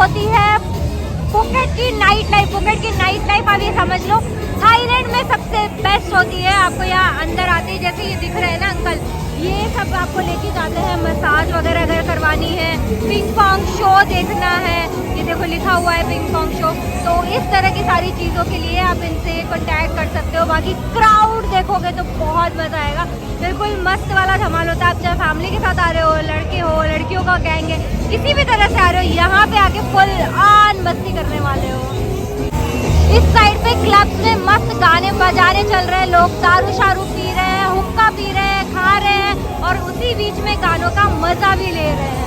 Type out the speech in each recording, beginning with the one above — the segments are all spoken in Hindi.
होती है फुकेट की नाइट लाइफ। फुकेट की नाइट लाइफ आप ये समझ लो थाईलैंड में सबसे बेस्ट होती है। आपको यहाँ अंदर आते ही जैसे ये दिख रहे हैं ना अंकल, ये सब आपको लेके जाते हैं। मसाज वगैरह अगर करवानी है, पिंग पोंग शो देखना है, ये देखो लिखा हुआ है पिंग पोंग शो, तो इस तरह की सारी चीज़ों के लिए आप इनसे कॉन्टैक्ट कर सकते हो। बाकी क्राउड देखोगे तो बहुत मज़ा आएगा, बिल्कुल मस्त वाला धमाल होता है। आप चाहे फैमिली के साथ आ रहे हो, लड़के हो, लड़कियों का गैंग है, किसी भी तरह से आ रहे हो, यहाँ पे आके फुल ऑन मस्ती करने वाले हो। इस साइड पे क्लब्स में मस्त गाने बजाने चल रहे हैं, लोग दारू शारू पी रहे हैं, हुक्का पी रहे हैं, खा रहे हैं और उसी बीच में गानों का मजा भी ले रहे हैं।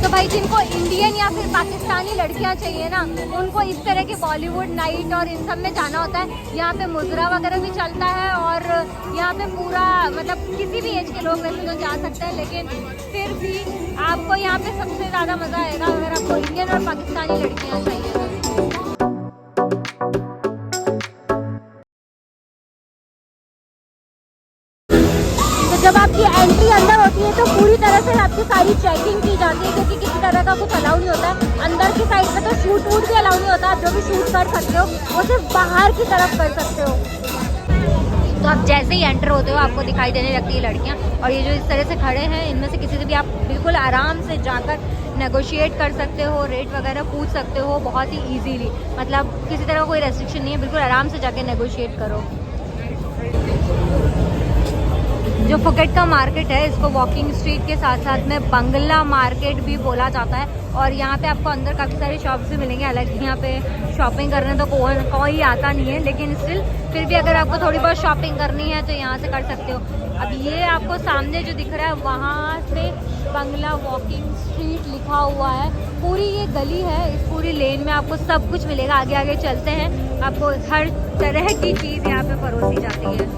तो भाई जिनको इंडियन या फिर पाकिस्तानी लड़कियां चाहिए ना, उनको इस तरह के बॉलीवुड नाइट और इन सब में जाना होता है। यहाँ पे मुजरा वगैरह भी चलता है और यहाँ पे पूरा मतलब किसी भी एज के लोग वैसे तो जा सकते हैं, लेकिन फिर भी आपको यहाँ पे सबसे ज़्यादा मज़ा आएगा अगर आपको इंडियन और पाकिस्तानी लड़कियाँ चाहिए। जब आपकी एंट्री अंदर होती है तो पूरी तरह से आपकी सारी चेकिंग की जाती है, क्योंकि किसी तरह का कुछ अलाउ नहीं होता है। अंदर की साइड पे तो शूट वूट भी अलाउ नहीं होता, आप जो भी शूट कर सकते हो वो सिर्फ बाहर की तरफ कर सकते हो। तो आप जैसे ही एंटर होते हो आपको दिखाई देने लगती है लड़कियाँ, और ये जो इस तरह से खड़े हैं इनमें से किसी से भी आप बिल्कुल आराम से जाकर नेगोशिएट कर सकते हो, रेट वगैरह पूछ सकते हो बहुत ही ईजीली। मतलब किसी तरह का कोई रेस्ट्रिक्शन नहीं है, बिल्कुल आराम से जाके नेगोशिएट करो। जो फुकेट का मार्केट है इसको वॉकिंग स्ट्रीट के साथ साथ में बंगला मार्केट भी बोला जाता है, और यहाँ पे आपको अंदर काफ़ी सारे शॉप्स भी मिलेंगे। हालांकि यहाँ पे शॉपिंग करने तो कोई आता नहीं है, लेकिन स्टिल फिर भी अगर आपको थोड़ी बहुत शॉपिंग करनी है तो यहाँ से कर सकते हो। अब ये आपको सामने जो दिख रहा है वहाँ से बंगला वॉकिंग स्ट्रीट लिखा हुआ है। पूरी ये गली है, इस पूरी लेन में आपको सब कुछ मिलेगा। आगे आगे चलते हैं, आपको हर तरह की चीज़ यहाँ पे परोसी जाती है।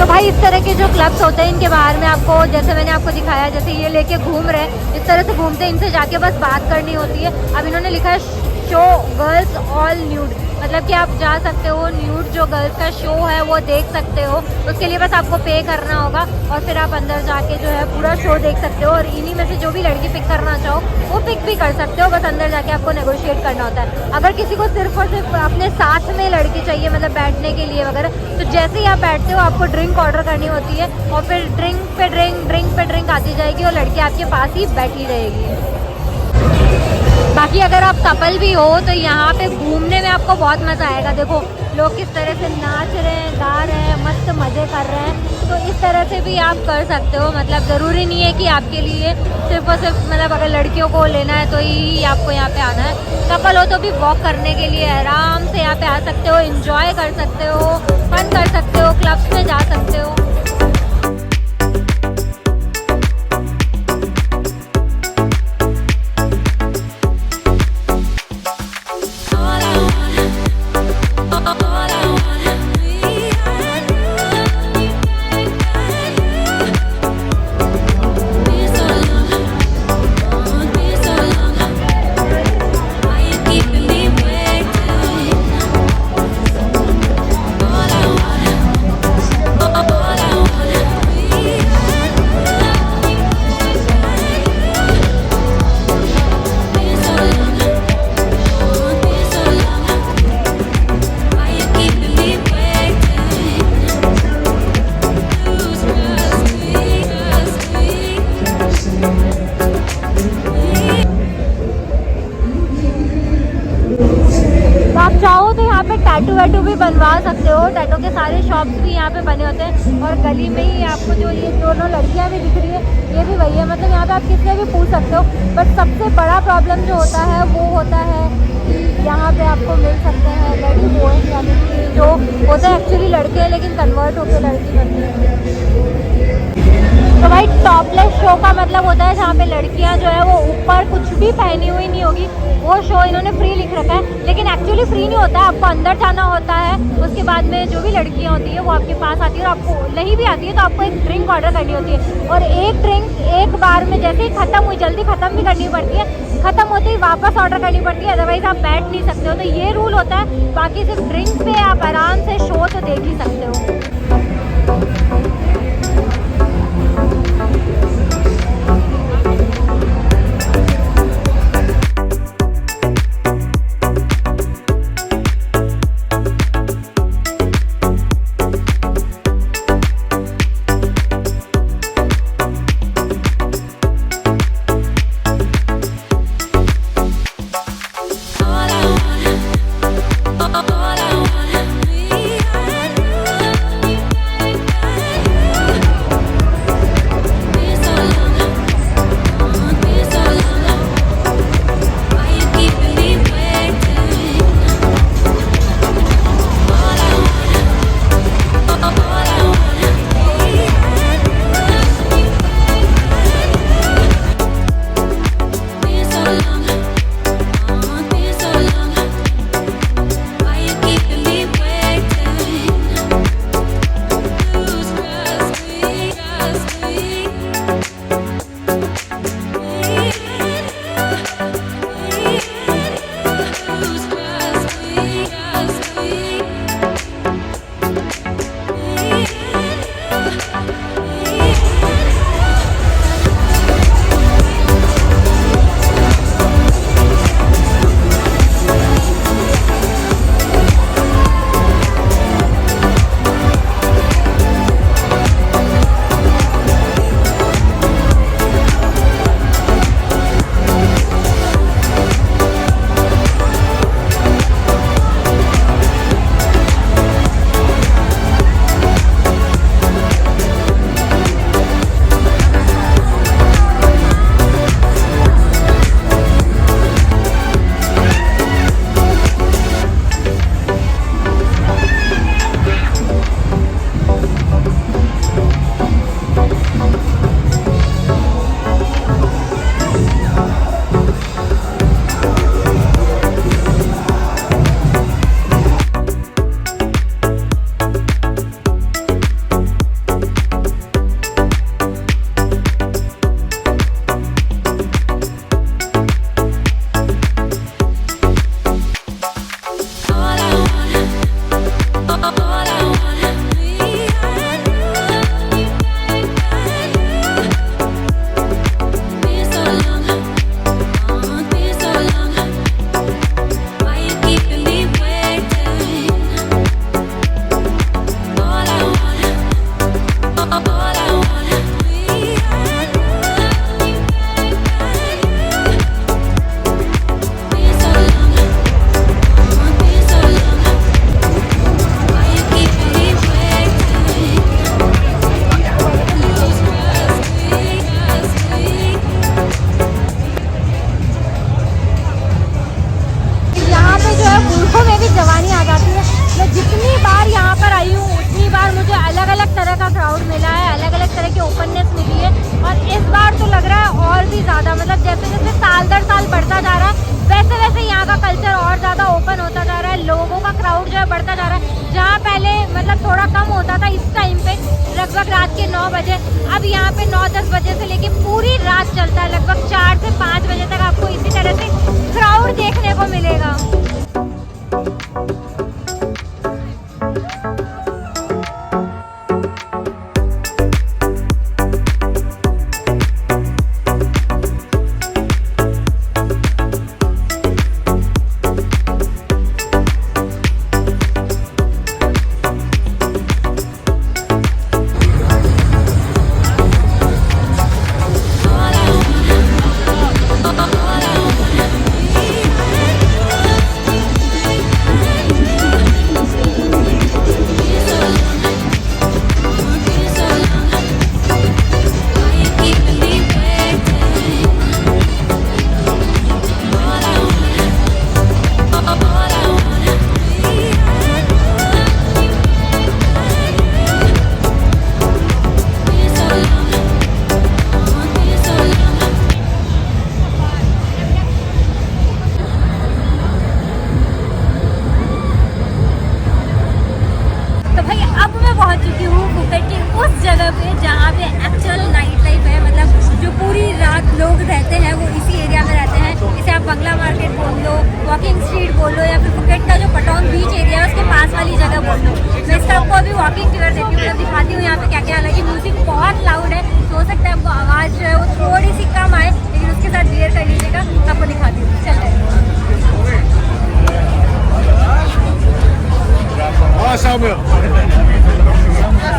भाई इस तरह के जो क्लब्स होते हैं इनके बाहर में आपको, जैसे मैंने आपको दिखाया, जैसे ये लेके घूम रहे हैं, इस तरह से घूमते हैं, इनसे जाके बस बात करनी होती है। अब इन्होंने लिखा है शो गर्ल्स ऑल न्यूड, मतलब कि आप जा सकते हो, न्यूड जो गर्ल्स का शो है वो देख सकते हो। उसके लिए बस आपको पे करना होगा और फिर आप अंदर जाके जो है पूरा शो देख सकते हो, और इन्हीं में से जो भी लड़की पिक करना चाहो वो पिक भी कर सकते हो। बस अंदर जाके आपको नेगोशिएट करना होता है। अगर किसी को सिर्फ और सिर्फ अपने साथ में लड़की चाहिए, मतलब बैठने के लिए वगैरह, तो जैसे ही आप बैठते हो आपको ड्रिंक ऑर्डर करनी होती है, और फिर ड्रिंक पे ड्रिंक आती जाएगी और लड़की आपके पास ही बैठी रहेगी। बाकी अगर आप कपल भी हो तो यहाँ पे घूमने में आपको बहुत मज़ा आएगा। देखो लोग किस तरह से नाच रहे हैं, गा रहे हैं, मस्त मज़े कर रहे हैं। तो इस तरह से भी आप कर सकते हो। मतलब ज़रूरी नहीं है कि आपके लिए सिर्फ और सिर्फ मतलब अगर लड़कियों को लेना है तो ही आपको यहाँ पे आना है। कपल हो तो भी वॉक करने के लिए आराम से यहाँ पे आ सकते हो, एंजॉय कर सकते हो, फन कर सकते हो, क्लब्स में जा सकते हो। टैटू वैटू भी बनवा सकते हो। टैटू के सारे शॉप्स भी यहाँ पे बने होते हैं और गली में ही आपको जो ये दोनों लड़कियाँ भी दिख रही है ये भी वही है। मतलब यहाँ पे आप किससे भी पूछ सकते हो। बट सबसे बड़ा प्रॉब्लम जो होता है वो होता है कि यहाँ पे आपको मिल सकते हैं लेडी बॉयज, यानी कि जो होते हैं एक्चुअली लड़के हैं लेकिन कन्वर्ट होकर लड़की बनते हैं। तो भाई टॉपलेस शो का मतलब होता है जहाँ पे लड़कियाँ जो है वो ऊपर कुछ भी पहनी हुई नहीं होगी। वो शो इन्होंने फ्री लिख रखा है लेकिन एक्चुअली फ्री नहीं होता है। आपको अंदर जाना होता है, उसके बाद में जो भी लड़कियाँ होती है वो आपके पास आती है और आपको नहीं भी आती है तो आपको एक ड्रिंक ऑर्डर करनी होती है। और एक ड्रिंक एक बार में जैसे ही ख़त्म हुई, जल्दी ख़त्म भी करनी पड़ती है, ख़त्म होते ही वापस ऑर्डर करनी पड़ती है, अदरवाइज़ आप बैठ नहीं सकते हो। तो ये रूल होता है। बाकी सिर्फ ड्रिंक पे आप आराम से शो तो देख ही सकते हो। रात के 9 बजे। अब यहाँ पे 9-10 बजे से लेके पूरी रात चलता है, लगभग 4 से 5 बजे तक आपको इसी तरह से क्राउड देखने को मिलेगा।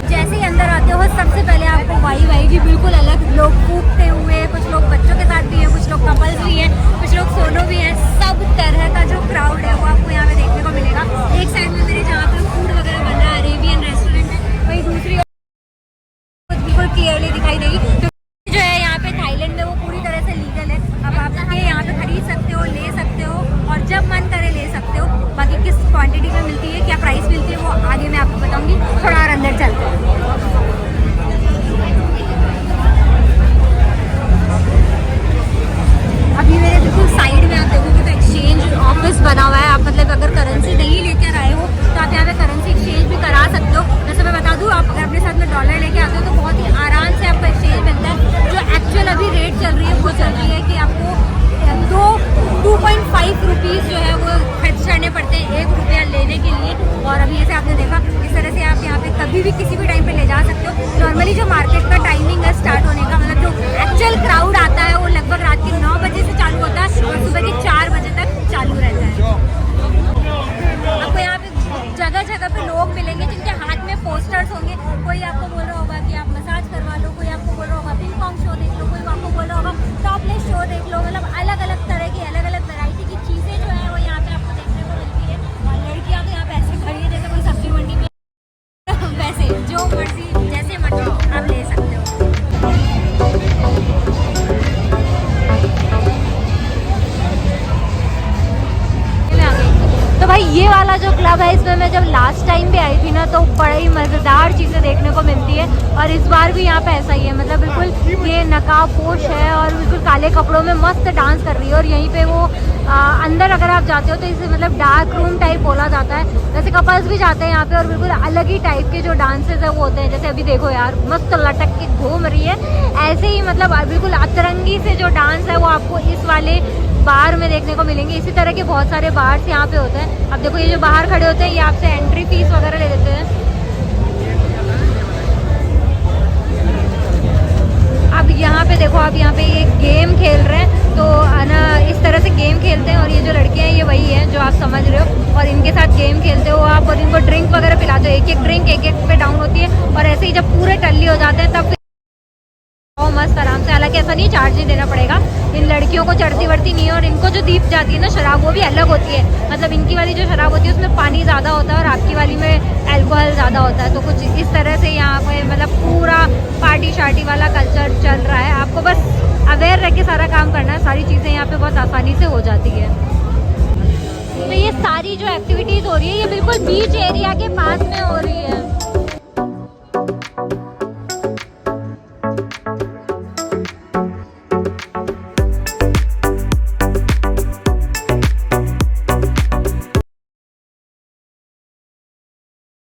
जैसे ही अंदर आते हो सबसे पहले आपको वाइब आएगी बिल्कुल अलग। लोग कूदते हुए, कुछ लोग बच्चों के साथ भी हैं, कुछ लोग कपल्स भी हैं, कुछ लोग सोलो भी हैं। सब तरह का जो क्राउड है वो आपको यहाँ पे देखने को मिलेगा। एक साइड में मेरे जहाँ पे फूड वगैरह बन रहा है अरेबियन रेस्टोरेंट में, वहीं दूसरी बिल्कुल क्लियरली दिखाई देगी। जो है यहाँ पे थाईलैंड में वो पूरी तरह से लीगल है। अब आप ये यहाँ पे खरीद सकते हो, ले सकते हो और जब मन करे ले सकते हो। बाकी किस क्वांटिटी में मिलती है, क्या प्राइस मिलती है, वो आगे मैं आपको बताऊंगी। थोड़ा और अंदर चलते हैं। अभी मेरे बिल्कुल साइड में आप देखोगे तो एक्सचेंज ऑफिस बना हुआ है। आप मतलब अगर करेंसी नहीं लेकर आए हो तो आप यहाँ पे करेंसी एक्सचेंज भी करा सकते हो। जैसे मैं बता दूँ, आप अगर अपने साथ में डॉलर लेके आते हो तो बहुत ही आराम से आपको एक्सचेंज मिलता है। जो एक्चुअल अभी रेट चल रही है वो चल रही है कि आपको 2.5 रुपीज़ जो है वो खर्च करने पड़ते हैं 1 रुपया लेने के लिए। और अभी जैसे आपने देखा, इस तरह से आप यहाँ पे कभी भी किसी भी टाइम पे ले जा सकते हो। नॉर्मली जो मार्केट का टाइमिंग है स्टार्ट होने का, मतलब जो एक्चुअल क्राउड आता है वो लगभग रात के 9 बजे से चालू होता है और सुबह के 4 बजे तक चालू रहता है। आपको यहाँ पे जगह जगह पे लोग मिलेंगे जिनके हाथ में पोस्टर्स होंगे। कोई आपको बोल रहा होगा कि आप मसाज करवा लो, कोई आपको बोल रहा होगा पिंग पॉन्ग शो देख लो, कोई आपको बोल रहा होगा टॉपलेस शो देख लो। मतलब अलग अलग तरह की अलग अलग वैरायटी की चीज़ें जो है वो यहाँ पे आपको देखने को मिलती है। और लड़कियाँ तो यहाँ पे ऐसे खड़ी है जैसे कोई सब्जी मंडी में वैसे जो मर्जी जैसे मर्जी आप ले सकते हो। तो भाई ये वाला जो क्लब है इसमें मैं जब लास्ट टाइम भी आई थी ना तो बड़ी मज़ेदार चीज़ें देखने को मिलती है। और इस बार भी यहाँ पे ऐसा ही है, मतलब बिल्कुल ये नकाब पोश है और बिल्कुल काले कपड़ों में मस्त डांस कर रही है। और यहीं पे वो अंदर अगर आप जाते हो तो इसे मतलब डार्क रूम टाइप बोला जाता है। वैसे कपल्स भी जाते हैं यहाँ पे और बिल्कुल अलग ही टाइप के जो डांसेस है वो होते हैं। जैसे अभी देखो यार मस्त लटक के घूम रही है, ऐसे ही मतलब बिल्कुल अतरंगी से जो डांस है वो आपको इस वाले बार में देखने को मिलेंगे। इसी तरह के बहुत सारे बार्स यहाँ पे होते हैं। अब देखो ये जो बाहर खड़े होते हैं ये आपसे एंट्री फीस वगैरह ले लेते हैं। अब यहाँ पे देखो, आप यहाँ पे एक गेम खेल रहे हैं तो ना इस तरह से गेम खेलते हैं। और ये जो लड़के हैं ये वही है जो आप समझ रहे हो, और इनके साथ गेम खेलते हो आप और इनको ड्रिंक वगैरह पिलाते हो। एक एक ड्रिंक एक एक पे डाउन होती है और ऐसे ही जब पूरे टल्ली हो जाते हैं तब मस्त आराम से। हालांकि ऐसा नहीं चार्ज नहीं देना पड़ेगा, इन लड़कियों को चढ़ती वढ़ती नहीं है। और इनको जो दीप जाती है ना शराब वो भी अलग होती है। मतलब इनकी वाली जो शराब होती है उसमें पानी ज़्यादा होता है और आपकी वाली में अल्कोहल ज़्यादा होता है। तो कुछ इस तरह से यहाँ पे मतलब पूरा पार्टी शार्टी वाला कल्चर चल रहा है। आपको बस अवेयर रह के सारा काम करना है, सारी चीज़ें यहाँ पे बहुत आसानी से हो जाती है। तो ये सारी जो एक्टिविटीज़ हो रही है ये बिल्कुल बीच एरिया के पास में हो रही है।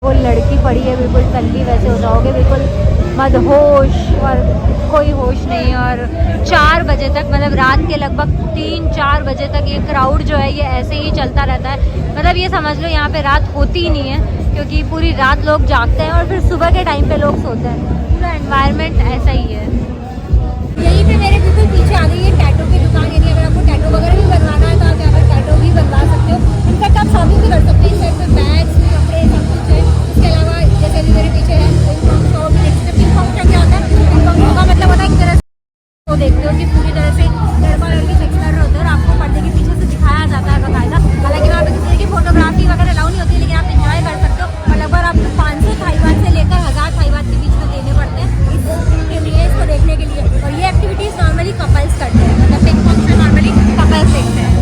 वो लड़की पड़ी है बिल्कुल टल्ली, वैसे हो जाओगे बिल्कुल मदहोश और कोई होश नहीं। और 4 बजे तक, मतलब रात के लगभग 3-4 बजे तक ये क्राउड जो है ये ऐसे ही चलता रहता है। मतलब ये समझ लो यहाँ पे रात होती ही नहीं है, क्योंकि पूरी रात लोग जागते हैं और फिर सुबह के टाइम पे लोग सोते हैं। पूरा एनवायरनमेंट ऐसा ही है। यहीं पे मेरे बिल्कुल पीछे आ गई है टैटू की दुकान, यानी अगर आपको टैटू वगैरह भी बनवाना है तो आप यहाँ पर टैटू भी बनवा सकते हो। इनफैक्ट आप शॉपिंग भी कर सकते हो। इस साइड पे बैग्स, कपड़े, सब कुछ है। इसके अलावा जैसे अभी मेरे पीछे है पिंग शॉप। पिंग शॉप क्या होता है? पिंग शॉप का मतलब होता है एक तरह से तो देखते हो कि पूरी तरह से लड़का लड़की सेक्स कर रहे होते हैं और आपको पर्दे के पीछे से दिखाया जाता है बाकायदा। हालांकि वहाँ पे किसी की फोटोग्राफी वगैरह अलाउ नहीं होती, लेकिन आप इंजॉय कर सकते हो। और लगभग आपको 500 थाई बात से लेकर 1000 थाई बात के बीच में देने पड़ते हैं इसके लिए, इसको देखने के लिए। और ये एक्टिविटीज नॉर्मली कपल्स करते हैं, मतलब पिंग पॉन्ग में नॉर्मली कपल्स देखते हैं।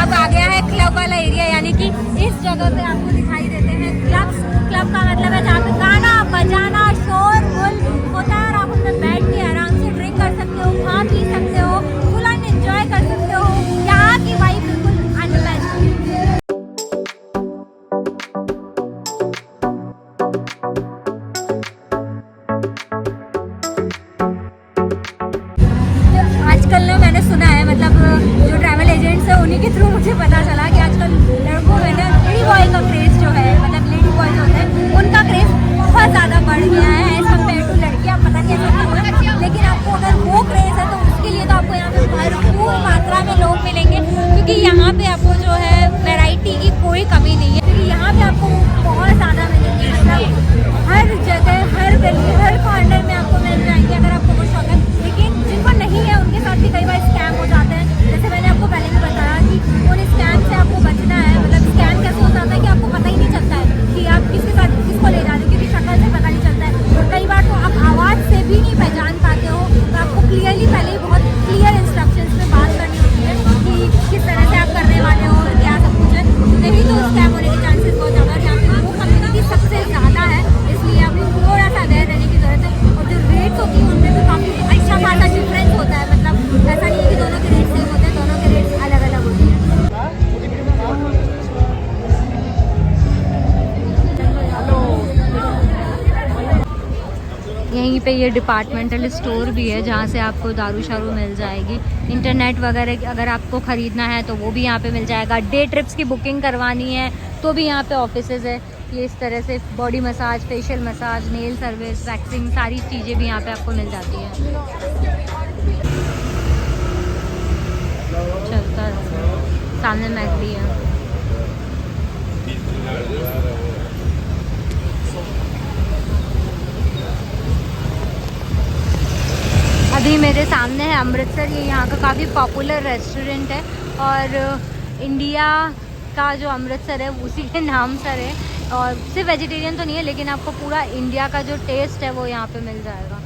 अब आ गया है क्लब वाला एरिया, यानी कि इस जगह पे आपको दिखाई देते हैं क्लब्स। क्लब का मतलब है जहाँ पे गाना बजाना शोरगुल होता है और आप उसमें बैठ के आराम से ड्रिंक कर सकते हो, खा पी सकते हो, फुल ऑन एंजॉय कर सकते हो। यहाँ की वाइब बिल्कुल अनमैच्ड है। आजकल ना मैंने सुना है, मतलब जो ट्रैवल एजेंट्स है उन्हीं के थ्रू मुझे पता चला कि आजकल लड़कों में ना लेडी बॉय का क्रेज जो है, मतलब लेडी बॉय जो होते हैं उनका क्रेज बहुत ज़्यादा बढ़ गया है एज कम्पेयर टू लड़कियाँ। पता नहीं ऐसा क्यों है, लेकिन आपको अगर वो क्रेज है तो उसके लिए तो आपको यहाँ पे भरपूर मात्रा में लोग मिलेंगे, क्योंकि यहाँ पे आपको जो है वैरायटी की कोई कमी नहीं है। क्योंकि यहाँ पे आपको बहुत ज़्यादा मिलेंगे, मतलब हर जगह, हर गली, हर कॉर्नर में आपको मिल जाएंगे अगर आपको वो शौक है। लेकिन जिनको नहीं है उनके साथ भी कई बार स्कैम हो जाते हैं। जैसे मैंने आपको पहले भी बताया कि उन स्कैम से आपको बचना है। मतलब स्कैम कैसे हो जाता है कि आपको पता ही नहीं चलता है कि आप किसके साथ किसको ले जा रहे हो, क्योंकि शक्ल से पता नहीं चलता है। और कई बार तो आप आवाज़ से भी नहीं पहचान पाते हो, तो आपको क्लियरली पहले ही बहुत क्लियर इंस्ट्रक्शंस में बात करनी होती है कि किस तरह से आप करने वाले हो और क्या सब कुछ है। नहीं तो स्कैम होने के चांसेस बहुत ज़्यादा है। यहाँ पे वो कम्युनिटी सबसे ज़्यादा है, इसलिए आपको थोड़ा सा अवेयर रहने की ज़रूरत है। और जो रेट्स होती है उनमें भी काफ़ी अच्छा खासा डिफरेंस होता है। मतलब ऐसा नहीं है कि दोनों के रेट सेम होते हैं, दोनों के रेट्स अलग अलग होते हैं। यहीं पे ये डिपार्टमेंटल स्टोर भी है जहाँ से आपको दारू शारू मिल जाएगी। इंटरनेट वगैरह अगर आपको ख़रीदना है तो वो भी यहाँ पे मिल जाएगा। डे ट्रिप्स की बुकिंग करवानी है तो भी यहाँ पे ऑफिसेज है। ये इस तरह से body massage, facial massage, nail service, waxing, सारी चीज़ें भी यहाँ पे आपको मिल जाती हैं। चलता है, सामने मैकडी है। अभी मेरे सामने है अमृतसर। ये यहाँ का काफ़ी पॉपुलर रेस्टोरेंट है और इंडिया का जो अमृतसर है उसी के नाम सर है। और सिर्फ वेजिटेरियन तो नहीं है, लेकिन आपको पूरा इंडिया का जो टेस्ट है वो यहाँ पे मिल जाएगा।